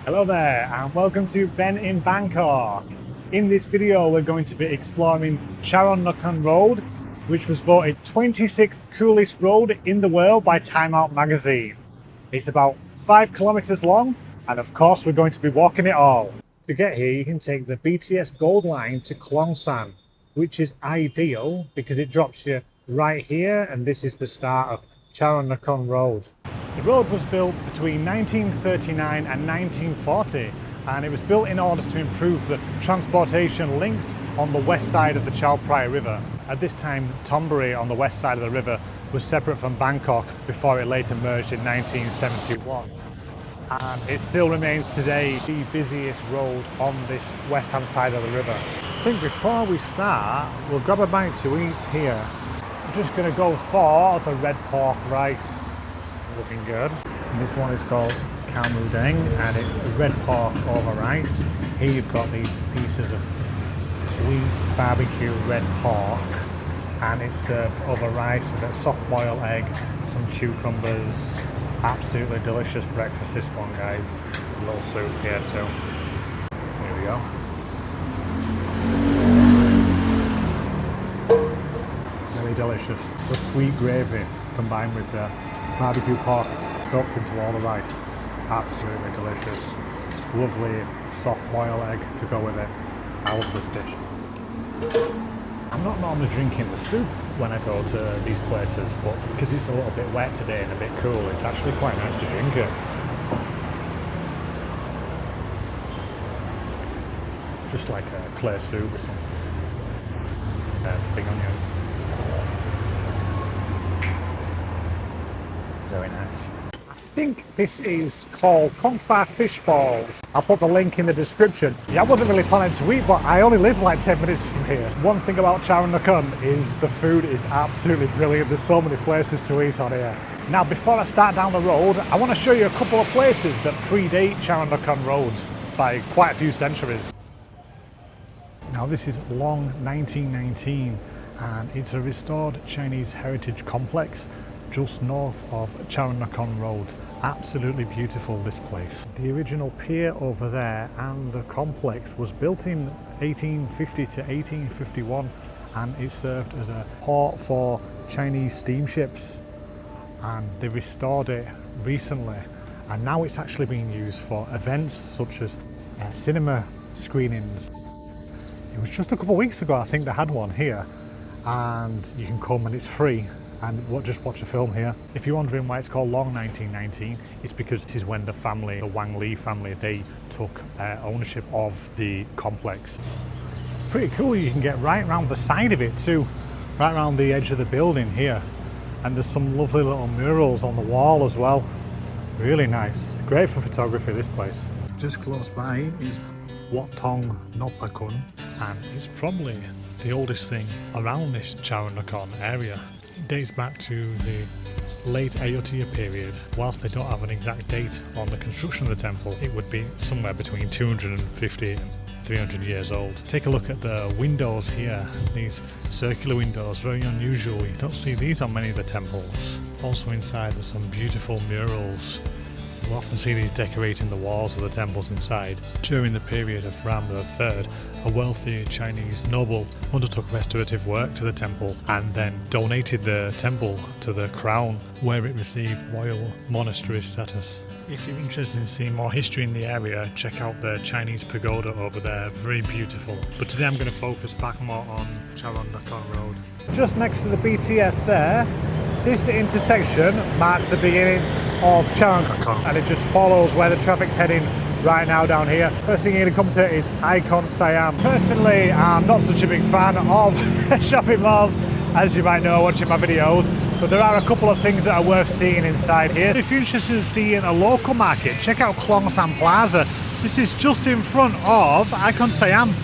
Hello there and welcome to Ben in Bangkok. In this video we're going to be exploring Charoen Nakhon Road, which was voted 26th coolest road in the world by Time Out magazine. It's about 5 kilometers long and of course we're going to be walking it all. To get here you can take the BTS Gold Line to Khlongsan, which is ideal because it drops you right here and this is the start of Charoen Nakhon Road. The road was built between 1939 and 1940 and it was built in order to improve the transportation links on the west side of the Chao Phraya River. At this time, Thonburi on the west side of the river was separate from Bangkok before it later merged in 1971. And it still remains today the busiest road on this west hand side of the river. I think before we start, we'll grab a bite to eat here. I'm just going to go for the red pork rice. Looking good. And this one is called khao mu deng and it's red pork over rice. Here you've got these pieces of sweet barbecue red pork and it's served over rice with a soft boiled egg, some cucumbers. Absolutely delicious breakfast this one, guys. There's a little soup here too. Here we go. Really delicious. The sweet gravy combined with the barbecue pork soaked into all the rice. Absolutely delicious. Lovely soft boiled egg to go with it. I love this dish. I'm not normally drinking the soup when I go to these places, but because it's a little bit wet today and a bit cool, it's actually quite nice to drink it. Just like a clear soup or something. Spring onion. Very nice. I think this is called Kongfah fish balls. I'll put the link in the description. Yeah, I wasn't really planning to eat, but I only live like 10 minutes from here. One thing about Charoen Nakhon is the food is absolutely brilliant. There's so many places to eat on here. Now, before I start down the road, I want to show you a couple of places that predate Charoen Nakhon Road by quite a few centuries. Now, this is Lhong 1919, and it's a restored Chinese heritage complex just north of Charoen Nakhon Road. Absolutely beautiful, this place. The original pier over there and the complex was built in 1850 to 1851 and it served as a port for Chinese steamships, and they restored it recently and now it's actually being used for events such as cinema screenings. It was just a couple of weeks ago I think they had one here, and you can come and it's free and just watch a film here. If you're wondering why it's called Lhong 1919, it's because this is when the family, the Wang Li family, they took ownership of the complex. It's pretty cool, you can get right around the side of it too, right around the edge of the building here. And there's some lovely little murals on the wall as well. Really nice, great for photography, this place. Just close by is Wat Thong Nopakun, and it's probably the oldest thing around this Charoen Nakhon area. It dates back to the late Ayutthaya period. Whilst they don't have an exact date on the construction of the temple, it would be somewhere between 250 and 300 years old. Take a look at the windows here, these circular windows, very unusual. You don't see these on many of the temples. Also inside there's some beautiful murals. You'll often see these decorating the walls of the temples inside. During the period of Ram III, a wealthy Chinese noble undertook restorative work to the temple and then donated the temple to the crown, where it received royal monastery status. If you're interested in seeing more history in the area, check out the Chinese pagoda over there, very beautiful. But today I'm going to focus back more on Charoen Nakhon Road. Just next to the BTS there, this intersection marks the beginning of Charoen Nakhon and it just follows where the traffic's heading right now down here. First thing you're going to come to is ICONSIAM. Personally, I'm not such a big fan of shopping malls, as you might know watching my videos, but there are a couple of things that are worth seeing inside here. If you're interested in seeing a local market, check out Khlongsan Plaza. This is just in front of ICONSIAM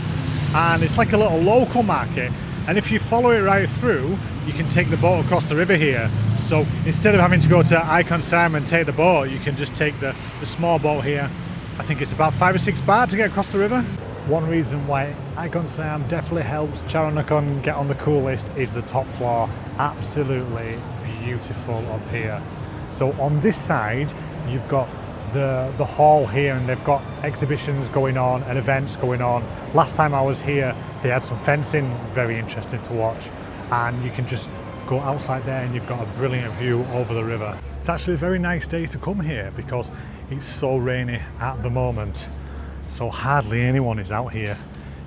and it's like a little local market, and if you follow it right through you can take the boat across the river here. So instead of having to go to ICONSIAM and take the boat, you can just take the small boat here. I think it's about 5 or 6 baht to get across the river. One reason why ICONSIAM definitely helps Charoen Nakhon get on the cool list is the top floor. Absolutely beautiful up here. So on this side you've got the hall here, and they've got exhibitions going on and events going on. Last time I was here, they had some fencing, very interesting to watch, and you can just go outside there and you've got a brilliant view over the river. It's actually a very nice day to come here because it's so rainy at the moment, so hardly anyone is out here.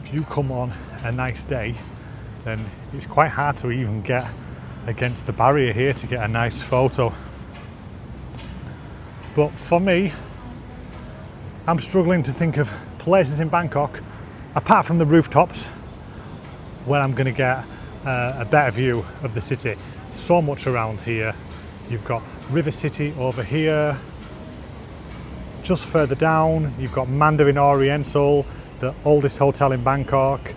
If you come on a nice day, then it's quite hard to even get against the barrier here to get a nice photo. But for me, I'm struggling to think of places in Bangkok, apart from the rooftops, where I'm going to get a better view of the city. So much around here. You've got Riverside over here. Just further down, you've got Mandarin Oriental, the oldest hotel in Bangkok.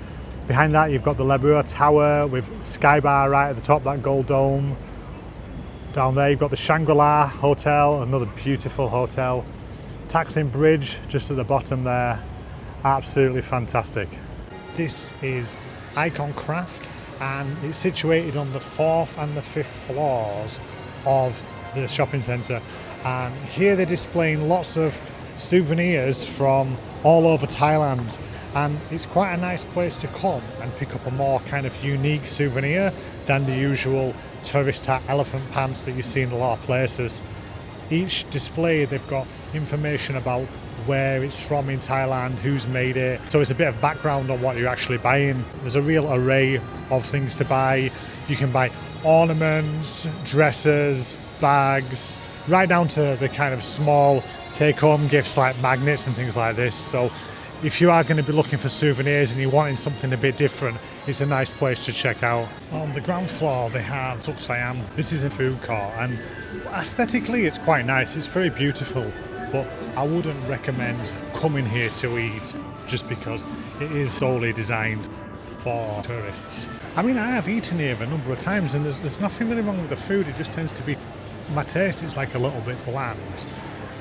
Behind that, you've got the Labua Tower with Sky Bar right at the top, that gold dome. Down there you've got the Shangri-La Hotel, another beautiful hotel. Taksim Bridge just at the bottom there, absolutely fantastic. This is ICONCRAFT, and it's situated on the 4th and the 5th floors of the shopping centre. And here they're displaying lots of souvenirs from all over Thailand. And it's quite a nice place to come and pick up a more kind of unique souvenir than the usual tourist hat elephant pants that you see in a lot of places. Each display, they've got information about where it's from in Thailand, who's made it, so it's a bit of background on what you're actually buying. There's a real array of things to buy. You can buy ornaments, dresses, bags, right down to the kind of small take-home gifts like magnets and things like this. So if you are going to be looking for souvenirs and you're wanting something a bit different, it's a nice place to check out. On the ground floor they have SOOKSIAM. This is a food court, and aesthetically it's quite nice, it's very beautiful, but I wouldn't recommend coming here to eat just because it is solely designed for tourists. I mean, I have eaten here a number of times and there's nothing really wrong with the food, it just tends to be, my taste is like a little bit bland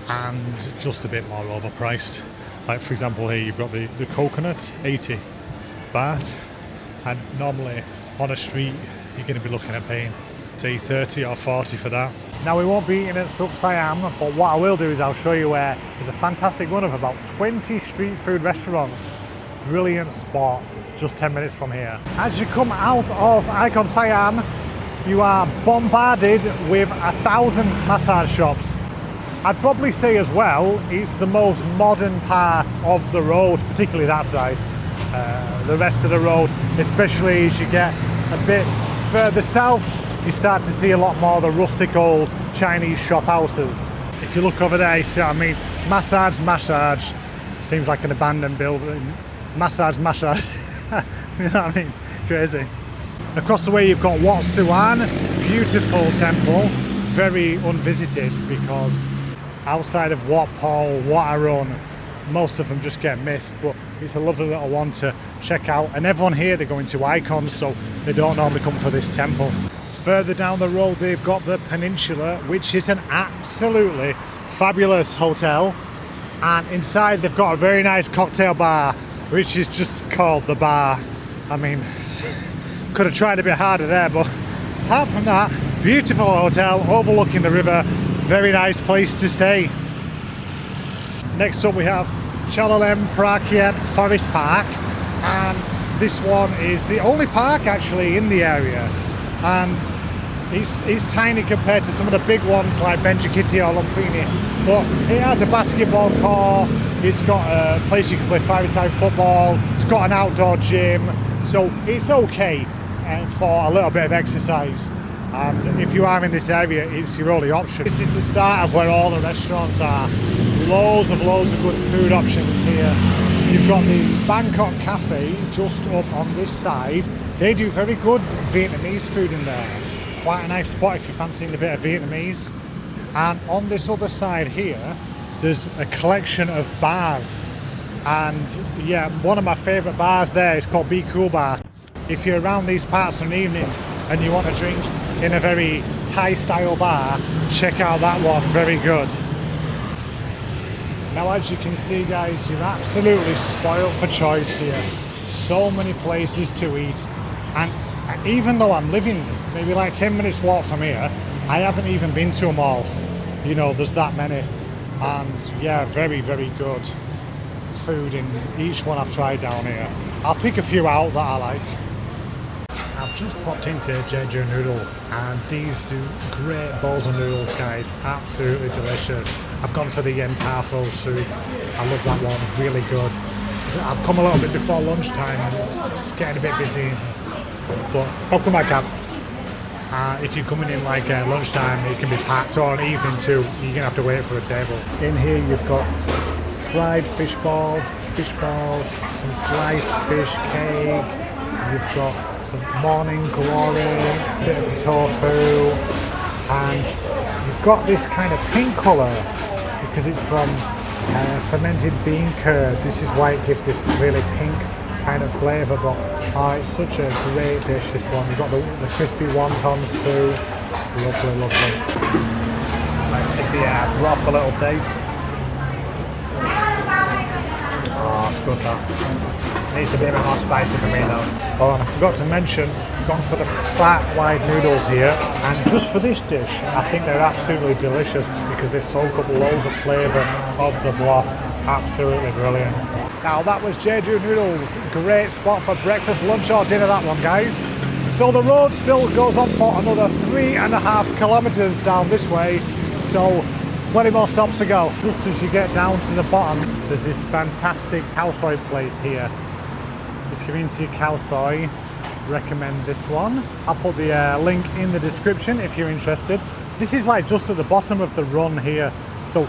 and just a bit more overpriced. Like for example here you've got the coconut, 80 baht, and normally on a street you're going to be looking at paying say 30 or 40 for that. Now we won't be eating at SOOKSIAM, but what I will do is I'll show you where there's a fantastic one of about 20 street food restaurants. Brilliant spot, just 10 minutes from here. As you come out of ICONSIAM, you are bombarded with 1,000 massage shops. I'd probably say as well, it's the most modern part of the road, particularly that side. The rest of the road, especially as you get a bit further south, you start to see a lot more of the rustic old Chinese shop houses. If you look over there, you see what I mean? Massage. Seems like an abandoned building. Massage. You know what I mean? Crazy. Across the way you've got Wat Suan, beautiful temple, very unvisited because outside of Wat Pol, Wat Arun, most of them just get missed, but it's a lovely little one to check out. And everyone here, they're going to Icons, so they don't normally come for this temple. Further down the road, they've got the Peninsula, which is an absolutely fabulous hotel. And inside, they've got a very nice cocktail bar, which is just called the bar. I mean, could have tried a bit harder there, but apart from that, beautiful hotel overlooking the river. Very nice place to stay. Next up we have Charoen Nakhon Forest Park, and this one is the only park actually in the area, and it's tiny compared to some of the big ones like Benjikiti or Lumpini, but it has a basketball court, it's got a place you can play five-a-side football, it's got an outdoor gym, so it's okay for a little bit of exercise. And if you are in this area, it's your only option. This is the start of where all the restaurants are. Loads of good food options here. You've got the Bangkok Cafe just up on this side. They do very good Vietnamese food in there. Quite a nice spot if you're fancying a bit of Vietnamese. And on this other side here, there's a collection of bars. And yeah, one of my favourite bars there is called Be Cool Bar. If you're around these parts of an evening and you want to drink in a very Thai style bar, check out that one, very good. Now as you can see guys, you're absolutely spoiled for choice here. So many places to eat, and even though I'm living maybe like 10 minutes walk from here, I haven't even been to them all. You know, there's that many. And yeah, very, very good food in each one I've tried down here. I'll pick a few out that I like. I've just popped into Jeju Noodle, and these do great bowls of noodles, guys. Absolutely delicious. I've gone for the yen tafel soup. I love that one, really good. I've come a little bit before lunchtime and it's getting a bit busy, but I'll come back up. If you're coming in like lunchtime, it can be packed, or an evening too. You're gonna have to wait for a table. In here you've got fried fish balls, some sliced fish cake. You've got some morning glory, a bit of tofu, and you've got this kind of pink colour because it's from fermented bean curd. This is why it gives this really pink kind of flavour, but it's such a great dish, this one. You've got the crispy wontons too. Lovely, lovely. Let's take the broth a little taste. Oh, it's good that. Needs a bit more spicy for me though. Oh, and I forgot to mention, I've gone for the fat wide noodles here, and just for this dish, I think they're absolutely delicious because they soak up loads of flavour of the broth. Absolutely brilliant. Now that was Jeju Noodles. Great spot for breakfast, lunch or dinner, that one, guys. So the road still goes on for another 3.5 kilometres down this way, so plenty more stops to go. Just as you get down to the bottom, there's this fantastic khao soi place here. If you're into your khao soi, recommend this one. I'll put the link in the description if you're interested. This is like just at the bottom of the run here. So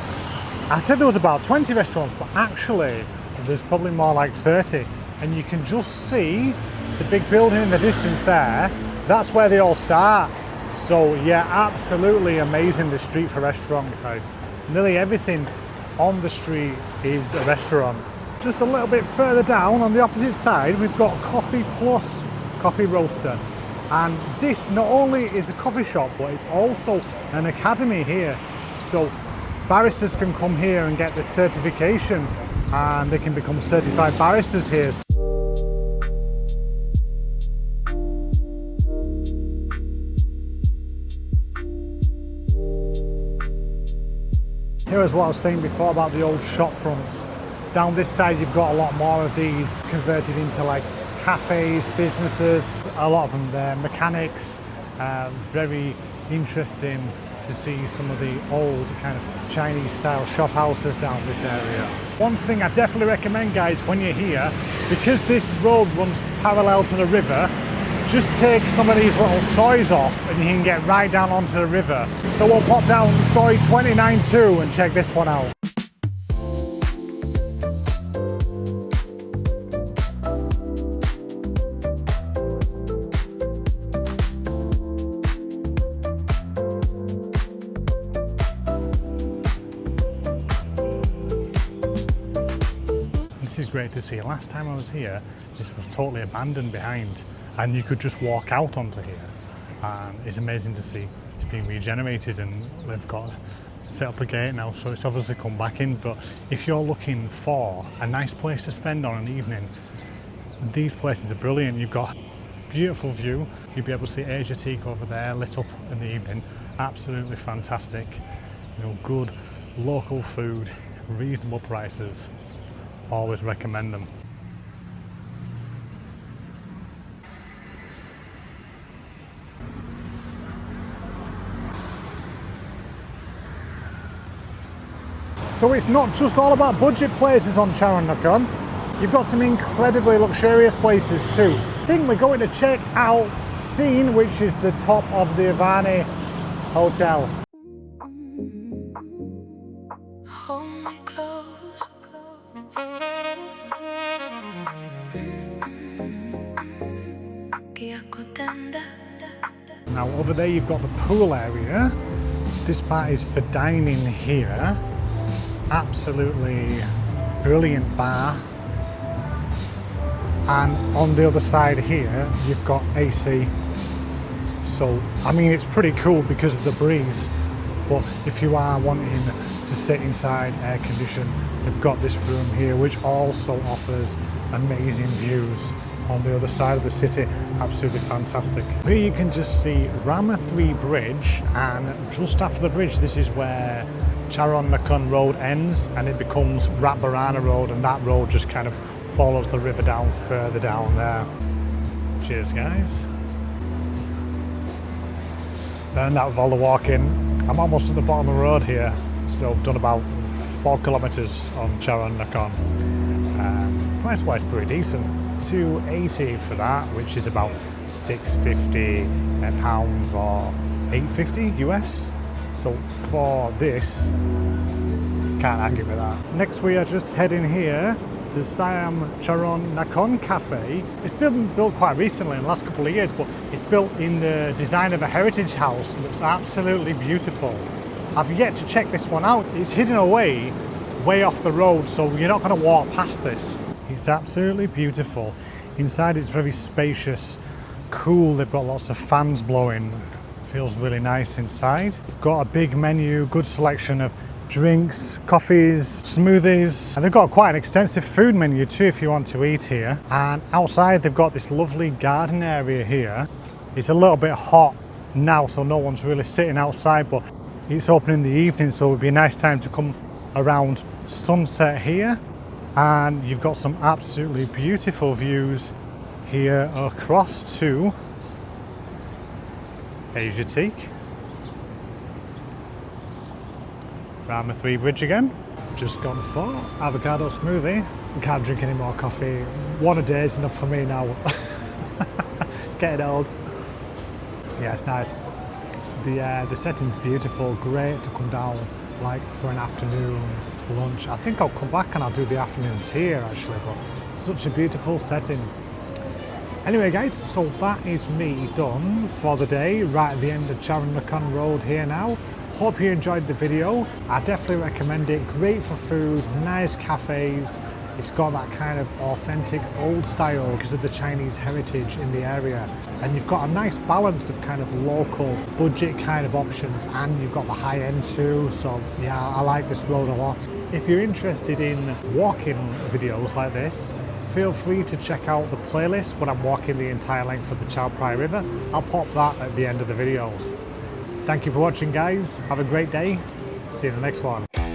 I said there was about 20 restaurants, but actually there's probably more like 30. And you can just see the big building in the distance there. That's where they all start. So yeah, absolutely amazing, this street for restaurant, guys. Nearly everything on the street is a restaurant. Just a little bit further down on the opposite side, we've got Coffee Plus Coffee Roaster. And this not only is a coffee shop, but it's also an academy here. So baristas can come here and get this certification, and they can become certified baristas here. Here is what I was saying before about the old shop fronts. Down this side you've got a lot more of these converted into like cafes, businesses, a lot of them there, mechanics. Very interesting to see some of the old kind of Chinese style shop houses down this area. One thing I definitely recommend, guys, when you're here, because this road runs parallel to the river, just take some of these little soys off and you can get right down onto the river. So we'll pop down soy 29-2 and check this one out. This is great to see. Last time I was here, this was totally abandoned behind, and you could just walk out onto here. And it's amazing to see. It's been regenerated and they've got set up the gate now, so it's obviously come back in. But if you're looking for a nice place to spend on an evening, these places are brilliant. You've got beautiful view. You'll be able to see Asiatique over there lit up in the evening. Absolutely fantastic. You know, good local food, reasonable prices. Always recommend them. So it's not just all about budget places on Charoen Nakhon. You've got some incredibly luxurious places too. I think we're going to check out Scene, which is the top of the Avani Hotel. Now over there you've got the pool area. This part is for dining here. Absolutely brilliant bar. And on the other side here you've got AC. So I mean, it's pretty cool because of the breeze, but if you are wanting to sit inside air conditioned, they've got this room here which also offers amazing views on the other side of the city. Absolutely fantastic. Here you can just see Rama 3 Bridge, and just after the bridge this is where Charoen Nakhon Road ends and it becomes Rat Barana Road, and that road just kind of follows the river down further down there. Cheers guys. Then that with all the walking, I'm almost at the bottom of the road here, so I've done about 4 kilometres on Charoen Nakhon. Price wise pretty decent, $2.80 for that, which is about £6.50 pounds or $8.50 US. So for this, can't argue with that. Next we are just heading here to Siam Charoen Nakhon Cafe. It's been built quite recently in the last couple of years, but it's built in the design of a heritage house and it's absolutely beautiful. I've yet to check this one out. It's hidden away way off the road, so you're not going to walk past this. It's absolutely beautiful. Inside it's very spacious, cool. They've got lots of fans blowing. Feels really nice inside. Got a big menu, good selection of drinks, coffees, smoothies, and they've got quite an extensive food menu too if you want to eat here. And outside they've got this lovely garden area here. It's a little bit hot now, so no one's really sitting outside, but it's open in the evening, so it would be a nice time to come around sunset here. And you've got some absolutely beautiful views here across to Asiatique. Round the 3 bridge again. Just gone for avocado smoothie. Can't drink any more coffee. 1 a day is enough for me now. Getting old. Yeah, it's nice. The setting's beautiful, great to come down like for an afternoon lunch. I think I'll come back and I'll do the afternoon tea here actually, but such a beautiful setting. Anyway guys, so that is me done for the day, right at the end of Charoen Nakhon Road here now. Hope you enjoyed the video. I definitely recommend it. Great for food, nice cafes. It's got that kind of authentic old style because of the Chinese heritage in the area. And you've got a nice balance of kind of local budget kind of options, and you've got the high end too. So yeah, I like this road a lot. If you're interested in walking videos like this, feel free to check out the playlist when I'm walking the entire length of the Chao Phraya River. I'll pop that at the end of the video. Thank you for watching guys. Have a great day. See you in the next one.